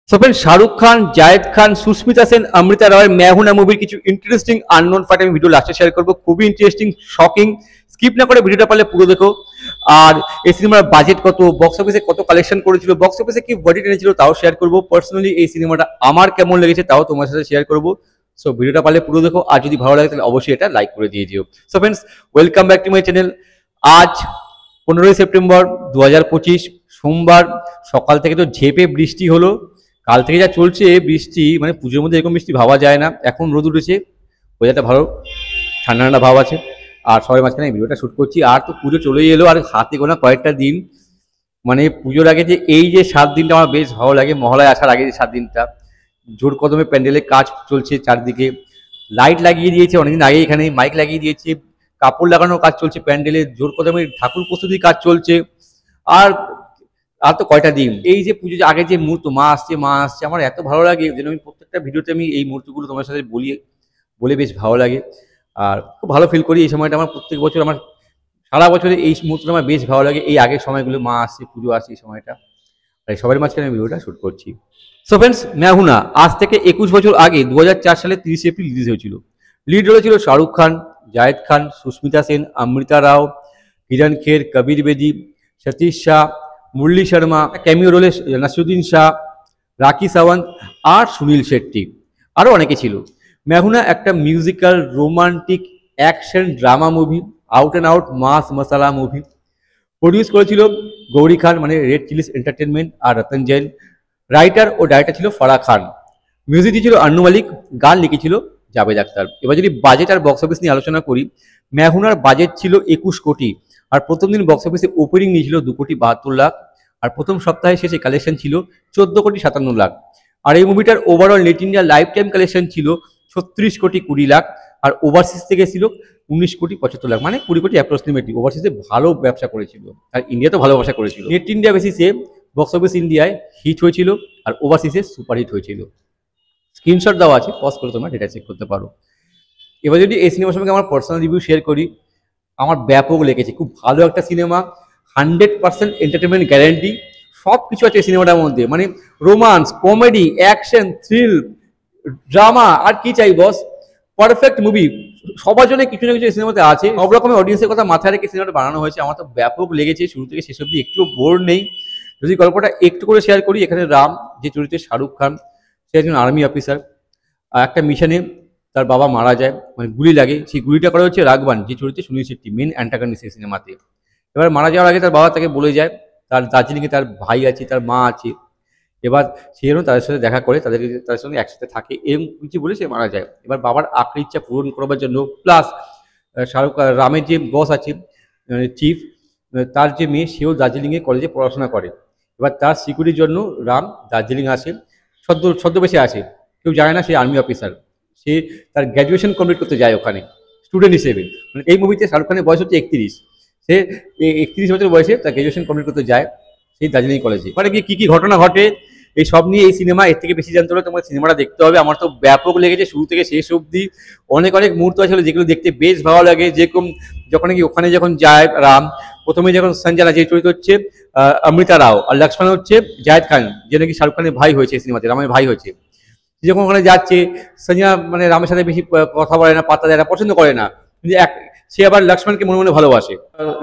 So friends Shahrukh Khan, Zayed Khan, Susmita Sen, Amrita রাওয়ের मैं हूं ना মুভির কিছু ইন্টারেস্টিং আননোন ফ্যাক্ট আমি ভিডিও লাস্টে শেয়ার করব। খুবই ইন্টারেস্টিং, শকিং। স্কিপ না করে ভিডিওটা পারলে পুরো দেখো। আর এই সিনেমার বাজেট কত, বক্স অফিসে কত কালেকশন করেছিল, বক্স অফিসে কি বাজেট এনেছিল তাও শেয়ার করব। পার্সোনালি এই সিনেমাটা আমার কেমন লেগেছে তাও তোমার সাথে শেয়ার করব। সো ভিডিওটা পারলে পুরো দেখো, আর যদি ভালো লাগে তাহলে অবশ্যই এটা লাইক করে দিয়ে দিও। So friends welcome back to my channel. আজ 15ই সেপ্টেম্বর 2025 সোমবার সকাল থেকে তো ঝেপে বৃষ্টি হলো। কাল থেকে যা চলছে বৃষ্টি, মানে পুজোর মধ্যে এরকম বৃষ্টি ভাবা যায় না। এখন রোদ উঠেছে, ওয়েদারটা ভালো, ঠান্ডা ঠান্ডা ভাব আছে। আর সবাই মাঝখানে ভিডিওটা শ্যুট করছি। আর তো পুজো চলেই এলো, আর হাতে গোনা কয়েকটা দিন। মানে পুজোর আগে যে এই যে 7 দিনটা আমার বেশ ভালো লাগে, মহালয়া আসার আগে যে 7 দিনটা জোর কদমে প্যান্ডেলে কাজ চলছে, চারদিকে লাইট লাগিয়ে দিয়েছে অনেকদিন আগে, এখানে মাইক লাগিয়ে দিয়েছে, কাপড় লাগানোর কাজ চলছে প্যান্ডেলে, জোর কদমে ঠাকুর প্রস্তুতির কাজ চলছে। আর আর তো কয়টা দিন, এই যে পুজো আগে যে মুহূর্ত, মা আসছে, আমার এত ভালো লাগে যেন আমি প্রত্যেকটা ভিডিওতে আমি এই মুহূর্তগুলো তোমার সাথে বলে বেশ ভালো লাগে। আর খুব ভালো ফিল করি এই সময়টা। আমার প্রত্যেক বছর, আমার সারা বছরে এই মুহূর্তটা আমার বেশ ভালো লাগে, এই আগের সময়গুলো, মা আসছে, পুজো আসছে, এই সময়টা। তাই সবার মাঝখানে আমি ভিডিওটা শ্যুট করছি। সো ফ্রেন্ডস मैं हूं ना আজ থেকে 21 বছর আগে 2004 সালে 30 এপ্রিল রিলিজ হয়েছিল। লিড রোলে ছিল শাহরুখ খান, জায়েদ খান, সুস্মিতা সেন, অমৃতা রাও, কিরণ খের, কবির বেদি, সতীশ শাহ, মুরলী শর্মা, ক্যামিও রোলে নাসিরুদ্দিন শাহ, রাখি সাওয়ান্ত আর সুনীল শেট্টি, আরও অনেকে ছিল। मैं हूं ना একটা musical romantic action drama movie, out and out mass masala movie. Produce করেছিল গৌরী খান, মানে রেড চিলিস এন্টারটেনমেন্ট, আর রতন জৈন। রাইটার ও ডাইরেক্টর ছিল ফারাহ খান। মিউজিক দিয়েছিল আন্নু মালিক, গান লিখেছিল জাভেদ আখতার। এবার যদি বাজেট আর বক্স অফিস নিয়ে আলোচনা করি, मैं हूं नाর বাজেট ছিল 21 কোটি, আর প্রথম দিন বক্স অফিসে ওপেনিং নিয়েছিল 2,72,00,000, আর প্রথম সপ্তাহে শেষে কালেকশন ছিল 14,57,00,000। আর এই মুভিটার overall net India life time collection ছিল 36,20,00,000, আর ওভারসিজ থেকে ছিল 19,75,00,000, মানে 20 কোটি অ্যাপ্রক্সিমেটলি। ওভারসিজে ভালো ব্যবসা করেছিল, আর ইন্ডিয়াতেও ভালো ব্যবসা করেছিল। নেট ইন্ডিয়া বেসিসে বক্স অফিস ইন্ডিয়ায় হিট হয়েছিল, আর ওভারসিজে সুপারহিট হয়েছিল। স্ক্রিনশট দেওয়া আছে, পজ করে তোমরা ডেটা চেক করতে পারো। এবার যদি এই সিনেমার সঙ্গে আমার পার্সোনাল রিভিউ শেয়ার করি, আমার ব্যাপক লেগেছে। খুব ভালো একটা সিনেমা, 100% এন্টারটেনমেন্ট গ্যারান্টি। সব কিছু আছে এই সিনেমাটার মধ্যে, মানে romance, comedy, action, thrill, drama, আর কি চাই বস। পারফেক্ট মুভি, সবার জন্য কিছু না কিছু এই সিনেমাতে আছে। সব রকমের অডিয়েন্সের কথা মাথায় রেখে সিনেমাটা বানানো হয়েছে। আমার তো ব্যাপক লেগেছে, শুরু থেকে শেষ অবধি একটু বোর নেই। যদি গল্পটা একটু করে শেয়ার করি, এখানে রাম যে চরিত্রে শাহরুখ খান, সে একজন আর্মি অফিসার। একটা মিশনে তার বাবা মারা যায়, মানে গুলি লাগে। সেই গুলিটা করা হচ্ছে রাঘবান, যে চরিত্রে সুনীল শেট্টি, মেন অ্যান্টাগনিস্ট এই সিনেমাতে। এবার মারা যাওয়ার আগে তার বাবা তাকে বলে যায় তার দার্জিলিংয়ে তার ভাই আছে, তার মা আছে। এবার সেই জন্য তাদের সাথে দেখা করে, তাদের সঙ্গে একসাথে থাকে, এরকম কিছু বলে সে মারা যায়। এবার বাবার আখেরি ইচ্ছা পূরণ করবার জন্য, প্লাস রামের যে বস আছে, চিফ, তার যে মেয়ে, সেও দার্জিলিংয়ে কলেজে পড়াশোনা করে। এবার তার সিকিউরিটির জন্য রাম দার্জিলিং আসে, ছদ্মবেশে আসে, কেউ জানে না সে আর্মি অফিসার। সে তার গ্র্যাজুয়েশন কমপ্লিট করতে যায় ওখানে স্টুডেন্ট হিসেবে। মানে এই মুভিতে শাহরুখ খানের বয়স হচ্ছে 31, সে 31 বছর বয়সে তার গ্র্যাজুয়েশন কমপ্লিট করতে যায় সেই দার্জিলিং কলেজে। ওখানে গিয়ে কী কী ঘটনা ঘটে এই সব নিয়ে এই সিনেমা। এর থেকে বেশি জানতে হলে তোমার সিনেমাটা দেখতে হবে। আমার তো ব্যাপক লেগেছে শুরু থেকে শেষ অবধি। অনেক মুহূর্ত আছে যেগুলো দেখতে বেশ ভালো লাগে। যেরকম যখন কি ওখানে যখন যায় রাম, প্রথমে যখন সঞ্জনা, যে চরিত্র হচ্ছে অমৃতা রাও, আর লক্ষ্মণ হচ্ছে জায়েদ খান, যে নাকি শাহরুখ খানের ভাই হয়েছে সিনেমাতে, রামের ভাই হয়েছে। যখন ওখানে যাচ্ছে, সঞ্জনা মানে রামের সাথে বেশি কথা বলে না, পাত্তা দেয় না, পছন্দ করে না, কিন্তু সে আবার লক্ষ্মণকে মনে মনে ভালোবাসে।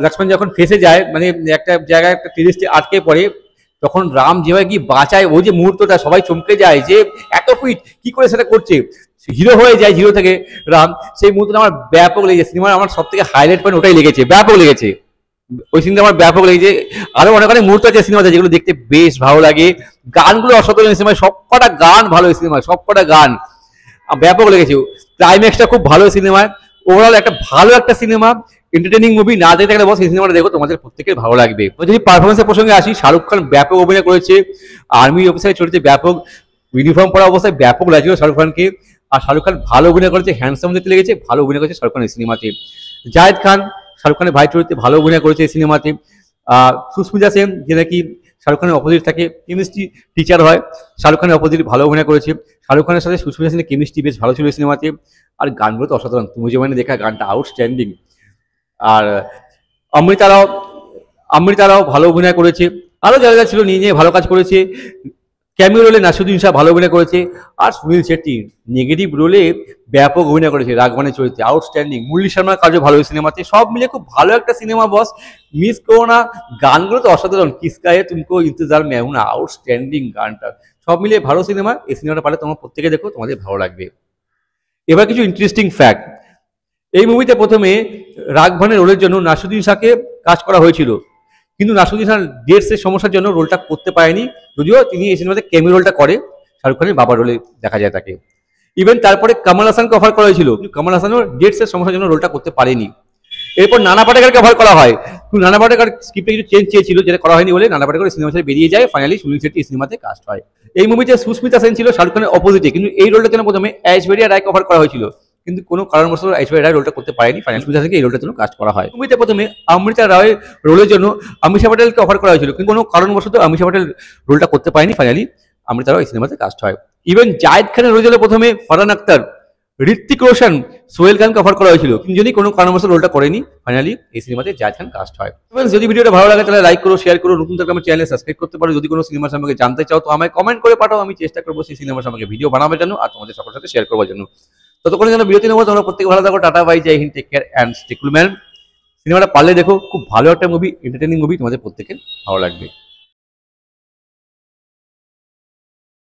লক্ষ্মণ যখন ফেসে যায়, মানে একটা জায়গায় একটা টেরিস্টে আটকে পড়ে, তখন রাম যেভাবে কি বাঁচায়, ওই যে মুহূর্তটা সবাই চমকে যায় যে এত ফিট কি করে সেটা করছে, হিরো হয়ে যায় হিরো থেকে রাম। সেই মুহূর্তটা আমার ব্যাপক লেগেছে। সিনেমার আমার সব থেকে হাইলাইট পয়েন্ট ওটাই লেগেছে, ব্যাপক লেগেছে ওই সিনেমা, আমার ব্যাপক লেগেছে। আরো অনেক অনেক মুহূর্ত আছে সিনেমাতে যেগুলো দেখতে বেশ ভালো লাগে। গানগুলো অসাধারণ সিনেমায়, সবকটা গান ভালো এই সিনেমায়, সবকটা গান ব্যাপক লেগেছে। ক্লাইম্যাক্সটা খুব ভালো সিনেমায়। ওভারঅল একটা ভালো একটা সিনেমা, এন্টারটেনিং মুভি। না দেখতে গেলে বস এই সিনেমাটা দেখো, তোমাদের প্রত্যেকের ভালো লাগবে। যদি পারফরমেন্সের প্রসঙ্গে আসি, শাহরুখ খান ব্যাপক অভিনয় করেছে। আর্মি অফিসারের চরিত্রে ব্যাপক, ইউনিফর্ম পরা অবস্থায় ব্যাপক লাগছিল শাহরুখ খানকে। আর শাহরুখ খান ভালো অভিনয় করেছে, হ্যান্ডসাম দেখতে লেগেছে, ভালো অভিনয় করেছে শাহরুখ খান এই সিনেমাতে। জায়েদ খান শাহরুখ খানের ভাই চরিত্রে ভালো অভিনয় করেছে এই সিনেমাতে। সুস্মিতা সেন, যে নাকি শাহরুখ খানের অপোজিট থাকে, কেমিস্ট্রি টিচার হয়, শাহরুখ খানের অপোজিট ভালো অভিনয় করেছে। শাহরুখ খানের সাথে সুস্মিতা সেনের কেমিস্ট্রি বেশ ভালো ছিল এই সিনেমাতে। আর গানগুলো তো অসাধারণ, তুমি যে মানে দেখা গানটা আউটস্ট্যান্ডিং। আর অমৃতা রাও ভালো অভিনয় করেছে। আরও যারা ছিল নিয়ে ভালো কাজ করেছে। ক্যামিও রোলে নাসিরুদ্দিন শাহ ভালো অভিনয় করেছে। আর সুনীল শেট্টি নেগেটিভ রোলে ব্যাপক অভিনয় করেছে, রাঘবানের চরিত্রে আউটস্ট্যান্ডিং। মুরলী শর্মার কাজও ভালো এই সিনেমাতে, সব মিলে খুব ভালো একটা সিনেমা বস, মিস করো না। গানগুলো তো অসাধারণ, কিসকা হে তুমকো ইন্তজার মে হুঁ না, আউটস্ট্যান্ডিং গানটা, সব মিলিয়ে ভালো সিনেমা। এই সিনেমাটা পারলে তোমরা প্রত্যেকে দেখো, তোমাদের ভালো লাগবে। এবার কিছু ইন্টারেস্টিং ফ্যাক্ট। এই মুভিতে প্রথমে রাঘবানের রোলের জন্য নাসিরুদ্দিন শাহকে কাজ করা হয়েছিল, কিন্তু নাসিরুদ্দিন শাহ ডেটসের সমস্যার জন্য রোলটা করতে পারেনি, যদিও তিনি এই সিনেমাতে ক্যামি রোলটা করে, শাহরুখ খানের বাবার রোলে দেখা যায় তাকে। ইভেন তারপরে কমল হাসানকে অফার করা হয়েছিল, কিন্তু কমল হাসানও ডেটসের সমস্যার জন্য রোলটা করতে পারেনি। এরপর নানা পাটেকারকে অফার করা হয়, কিন্তু নানা পাটেকার স্ক্রিপ্টে কিছু চেঞ্জ চেয়েছিল, যেটা করা হয়নি বলে নানা পাটেকার সিনেমা ছেড়ে বেরিয়ে যায়। ফাইনালি সুনীল শেট্টি এই সিনেমাতে কাস্ট হয়। এই মুভিতে সুস্মিতা সেন ছিল শাহরুখ খানের অপোজিটে, কিন্তু এই রোলটার জন্য প্রথমে ঐশ্বরিয়া রায়কে অফার করা হয়েছিল, কিন্তু কোনো কারণবশত ঐশ্বরিয়া রায় রোলটা করতে পারেনি। ফাইনাল সুস্মিতা সেনকে এই রোলটার জন্য কাস্ট করা হয়। মুভিতে প্রথমে অমৃতা রায়ের রোলের জন্য আমিষা প্যাটেলকে অফার করা হয়েছিল, কিন্তু কোনো কারণবশত আমিষা প্যাটেল রোলটা করতে পারেনি। ফাইনালি অমৃতা রায় এই সিনেমাতে কাস্ট হয়। ইভেন জায়েদ খানের রোলের জন্য প্রথমে ফারহান আক্তার, ঋত্বিক রোশন, সোহেল খানকে অফার করা হয়েছিল, কিন্তু যদি কোনো কারণবশত রোলটা করেনি। ফাইনালি এই সিনেমাতে জায়েদ খান কাস্ট হয়। যদি ভিডিওটা ভালো লাগে তাহলে লাইক করো, শেয়ার করো, নতুন থাকলে আমার চ্যানেলে সাবস্ক্রাইব করতে পারো। যদি কোনো সিনেমা সম্পর্কে জানতে চাও তো আমায় কমেন্ট করে পাঠাও, আমি চেষ্টা করবো সেই সিনেমা সম্পর্কে ভিডিও বানাবার জন্য আর তোমাদের সকলের সাথে শেয়ার করবার জন্য। ততক্ষণে যেন বিরতি নেবো, তোমরা প্রত্যেকে ভালো থাকো। Tata bye, Jai Hind, take care and stay cool man. সিনেমাটা পারলে দেখো, খুব ভালো একটা মুভি, এন্টারটেইনিং মুভি, তোমাদের প্রত্যেকের ভালো লাগবে।